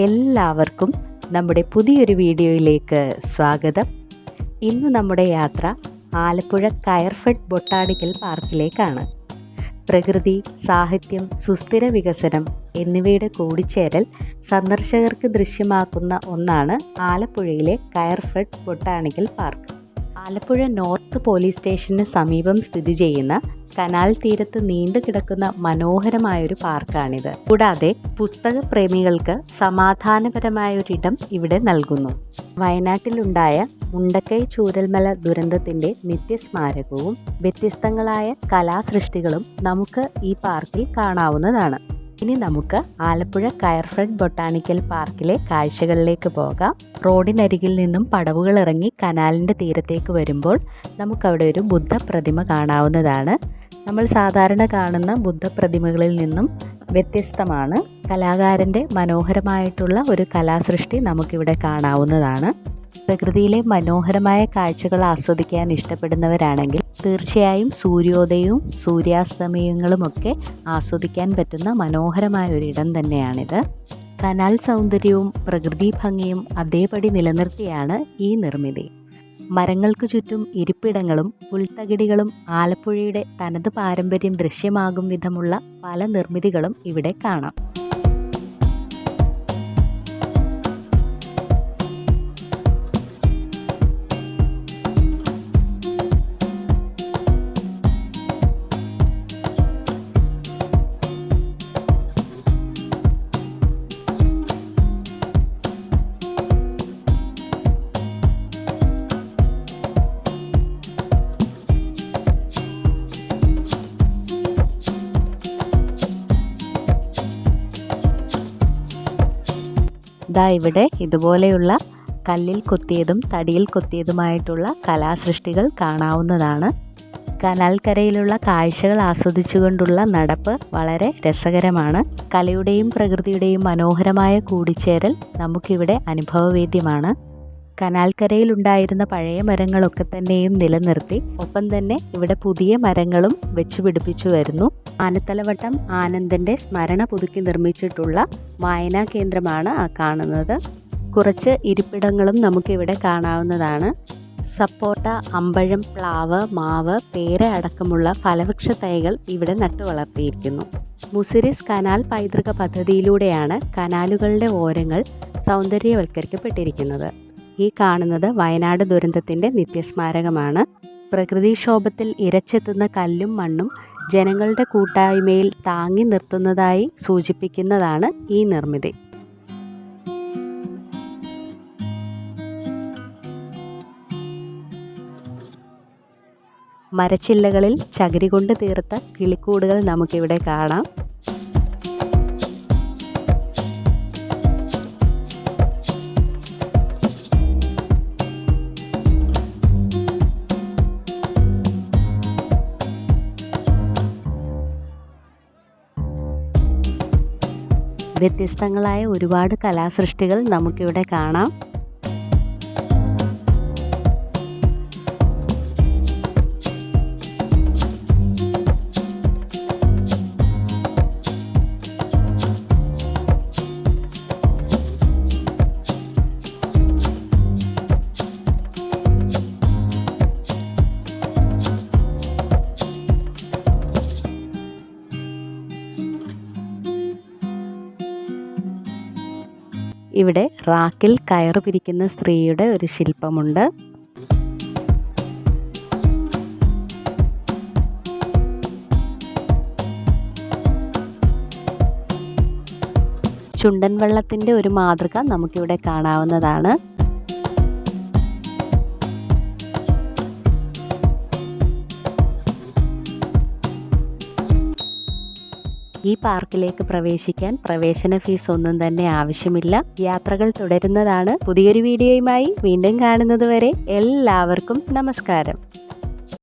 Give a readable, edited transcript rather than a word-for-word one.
എല്ലാവർക്കും നമ്മുടെ പുതിയൊരു വീഡിയോയിലേക്ക് സ്വാഗതം. ഇന്ന് നമ്മുടെ യാത്ര ആലപ്പുഴ കയർഫെഡ് ബൊട്ടാണിക്കൽ പാർക്കിലേക്കാണ്. പ്രകൃതി, സാഹിത്യം, സുസ്ഥിര വികസനം എന്നിവയുടെ കൂടിച്ചേരൽ സന്ദർശകർക്ക് ദൃശ്യമാക്കുന്ന ഒന്നാണ് ആലപ്പുഴയിലെ Coirfed botanical park. Alappuzha north police സ്റ്റേഷന് സമീപം സ്ഥിതി ചെയ്യുന്ന കനാൽ തീരത്ത് നീണ്ടുകിടക്കുന്ന മനോഹരമായൊരു പാർക്കാണിത്. കൂടാതെ പുസ്തക പ്രേമികൾക്ക് സമാധാനപരമായൊരിടം ഇവിടെ നൽകുന്നു. വയനാട്ടിലുണ്ടായ മുണ്ടക്കൈ ചൂരൽമല ദുരന്തത്തിൻ്റെ നിത്യസ്മാരകവും വ്യത്യസ്തങ്ങളായ കലാസൃഷ്ടികളും നമുക്ക് ഈ പാർക്കിൽ കാണാവുന്നതാണ്. ഇനി നമുക്ക് ആലപ്പുഴ കയർഫെഡ് ബൊട്ടാണിക്കൽ പാർക്കിലെ കാഴ്ചകളിലേക്ക് പോകാം. റോഡിനരികിൽ നിന്നും പടവുകൾ ഇറങ്ങി കനാലിൻ്റെ തീരത്തേക്ക് വരുമ്പോൾ നമുക്കവിടെ ഒരു ബുദ്ധ പ്രതിമ കാണാവുന്നതാണ്. നമ്മൾ സാധാരണ കാണുന്ന ബുദ്ധ പ്രതിമകളിൽ നിന്നും വ്യത്യസ്തമാണ്. കലാകാരൻ്റെ മനോഹരമായിട്ടുള്ള ഒരു കലാസൃഷ്ടി നമുക്കിവിടെ കാണാവുന്നതാണ്. പ്രകൃതിയിലെ മനോഹരമായ കാഴ്ചകൾ ആസ്വദിക്കാൻ ഇഷ്ടപ്പെടുന്നവരാണെങ്കിൽ തീർച്ചയായും സൂര്യോദയവും സൂര്യാസ്തമയങ്ങളുമൊക്കെ ആസ്വദിക്കാൻ പറ്റുന്ന മനോഹരമായ ഒരിടം തന്നെയാണിത്. കനാൽ സൗന്ദര്യവും പ്രകൃതി ഭംഗിയും അതേപടി നിലനിർത്തിയാണ് ഈ നിർമ്മിതി. മരങ്ങൾക്ക് ചുറ്റും ഇരിപ്പിടങ്ങളും പുൽത്തകിടികളും ആലപ്പുഴയുടെ തനത് പാരമ്പര്യം ദൃശ്യമാകും വിധമുള്ള പല നിർമ്മിതികളും ഇവിടെ കാണാം. ദാ ഇവിടെ ഇതുപോലെയുള്ള കല്ലിൽ കൊത്തിയതും തടിയിൽ കൊത്തിയതുമായിട്ടുള്ള കലാസൃഷ്ടികൾ കാണാവുന്നതാണ്. കനാൽക്കരയിലുള്ള കാഴ്ചകൾ ആസ്വദിച്ചുകൊണ്ടുള്ള നടപ്പ് വളരെ രസകരമാണ്. കലയുടെയും പ്രകൃതിയുടെയും മനോഹരമായ കൂടിച്ചേരൽ നമുക്കിവിടെ അനുഭവവേദ്യമാണ്. കനാൽക്കരയിലുണ്ടായിരുന്ന പഴയ മരങ്ങളൊക്കെ തന്നെയും നിലനിർത്തി ഒപ്പം തന്നെ ഇവിടെ പുതിയ മരങ്ങളും വെച്ചുപിടിപ്പിച്ചു വരുന്നു. ആനത്തലവട്ടം ആനന്ദൻ്റെ സ്മരണ പുതുക്കി നിർമ്മിച്ചിട്ടുള്ള വായനാ കേന്ദ്രമാണ് ആ കാണുന്നത്. കുറച്ച് ഇരിപ്പിടങ്ങളും നമുക്കിവിടെ കാണാവുന്നതാണ്. സപ്പോട്ട, അമ്പഴം, പ്ലാവ്, മാവ്, പേര അടക്കമുള്ള ഫലവൃക്ഷ തൈകൾ ഇവിടെ നട്ടു വളർത്തിയിരിക്കുന്നു. മുസിരിസ് കനാൽ പൈതൃക പദ്ധതിയിലൂടെയാണ് കനാലുകളുടെ ഓരങ്ങൾ സൗന്ദര്യവൽക്കരിക്കപ്പെട്ടിരിക്കുന്നത്. ഈ കാണുന്നത് വയനാട് ദുരന്തത്തിൻ്റെ നിത്യസ്മാരകമാണ്. പ്രകൃതിക്ഷോഭത്തിൽ ഇരച്ചെത്തുന്ന കല്ലും മണ്ണും ജനങ്ങളുടെ കൂട്ടായ്മയിൽ താങ്ങി നിർത്തുന്നതായി സൂചിപ്പിക്കുന്നതാണ് ഈ നിർമ്മിതി. മരച്ചില്ലകളിൽ ചകിരി കൊണ്ട് തീർത്ത കിളിക്കൂടുകൾ നമുക്കിവിടെ കാണാം. വ്യത്യസ്തങ്ങളായ ഒരുപാട് കലാസൃഷ്ടികൾ നമുക്കിവിടെ കാണാം. ഇവിടെ റാക്കിൽ കയറ് പിരിക്കുന്ന സ്ത്രീയുടെ ഒരു ശില്പമുണ്ട്. ചുണ്ടൻ വള്ളത്തിൻ്റെ ഒരു മാതൃക നമുക്കിവിടെ കാണാവുന്നതാണ്. ഈ പാർക്കിലേക്ക് പ്രവേശിക്കാൻ പ്രവേശന ഫീസ് ഒന്നും തന്നെ ആവശ്യമില്ല. യാത്രകൾ തുടരുന്നതാണ്. പുതിയൊരു വീഡിയോയുമായി വീണ്ടും കാണുന്നതുവരെ എല്ലാവർക്കും നമസ്കാരം.